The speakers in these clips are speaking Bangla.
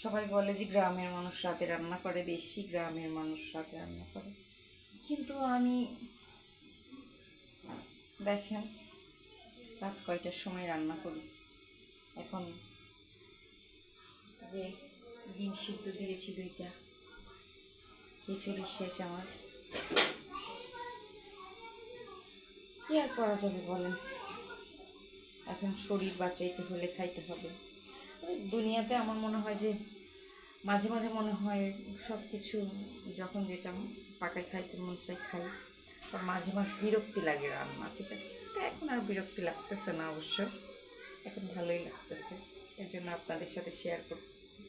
সবাই বলে যে গ্রামের মানুষ রাতে রান্না করে বেশি, গ্রামের মানুষ রাতে রান্না করে, কিন্তু আমি দেখেন রাত কয়টার সময় রান্না করি। এখন যে ডিম সিদ্ধ দিয়েছি 2টা, খিচুড়ি শেষ আমার, কি আর করা যাবে বলেন। এখন শরীর বাঁচাইতে হলে খাইতে হবে। দুনিয়াতে আমার মনে হয় যে মাঝে মাঝে মনে হয় সব কিছু যখন যেটা পাকায় খাইতে মন চাই খাই, আর মাঝে মাঝে বিরক্তি লাগে রান্না, ঠিক আছে। তো এখন আর বিরক্তি লাগতেছে না, অবশ্য এখন ভালোই লাগতেছে। এর জন্য আপনাদের সাথে শেয়ার করতেছি,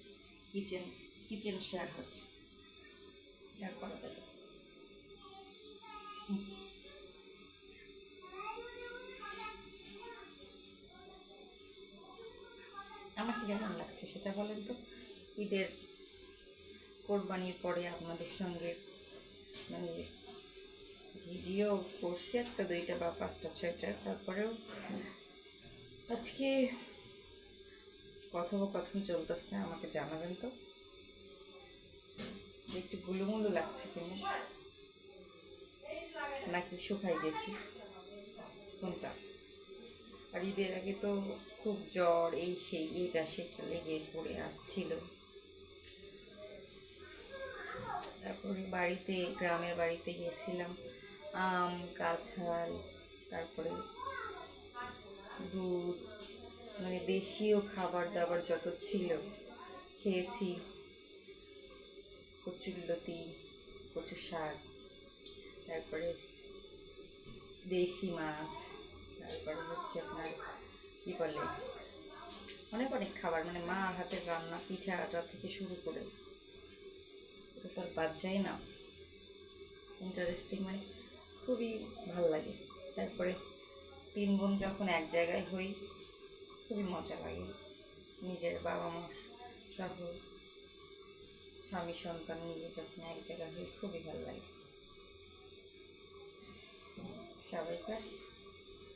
কিচেন শেয়ার হচ্ছে, শেয়ার করা যাবে। আমাকে কেমন লাগছে সেটা বলেন তো। ঈদের কোরবানির পরে আপনাদের সঙ্গে মানে ভিডিও করছি 1, 2 বা 5টা 6টা, তারপরেও আজকে কথোপকথন চলতেছে, আমাকে জানাবেন তো একটু গুলুমুলু লাগছে কেমন, নাকি শুকাই গেছি কোনটা। আর ঈদের আগে তো খুব জ্বর, এই সেই এটা সেটা লেগে পড়ে আসছিল। তারপরে বাড়িতে, গ্রামের বাড়িতে গেছিলাম, আম কাঁঠাল, তারপরে দুধ, মানে দেশীয় খাবার দাবার যত ছিল খেয়েছি। কচুরলতি, কচু শাক, তারপরে দেশি মাছ, তারপরে হচ্ছে আপনার কী বলে অনেক অনেক খাবার, মানে মার হাতের রান্না, পিঠা আটা থেকে শুরু করে, এটা তো আর বাদ যায় না। ইন্টারেস্টিং, মানে খুবই ভালো লাগে। তারপরে 3 বোন যখন এক জায়গায় হই খুবই মজা লাগে, নিজের বাবা মা সহ স্বামী সন্তান নিয়ে যখন এক জায়গায় হই খুবই ভালো লাগে। সবাইকার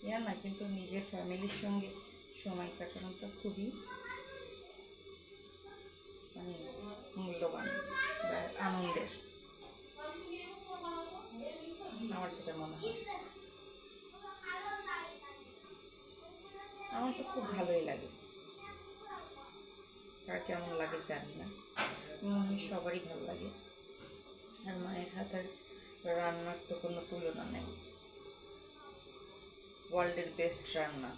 ইয়া না, কিন্তু নিজের ফ্যামিলির সঙ্গে সময় কাটানোটা খুবই মানে মূল্যবান বা আনন্দের, আমার যেটা মনে হয়। আমার তো খুব ভালোই লাগে, কার কেমন লাগে জানি না, মনে হয় সবারই ভালো লাগে। আর মায়ের হাতের রান্নার তো কোনো তুলনা নেই, ওয়ার্ল্ডের বেস্ট রান্না।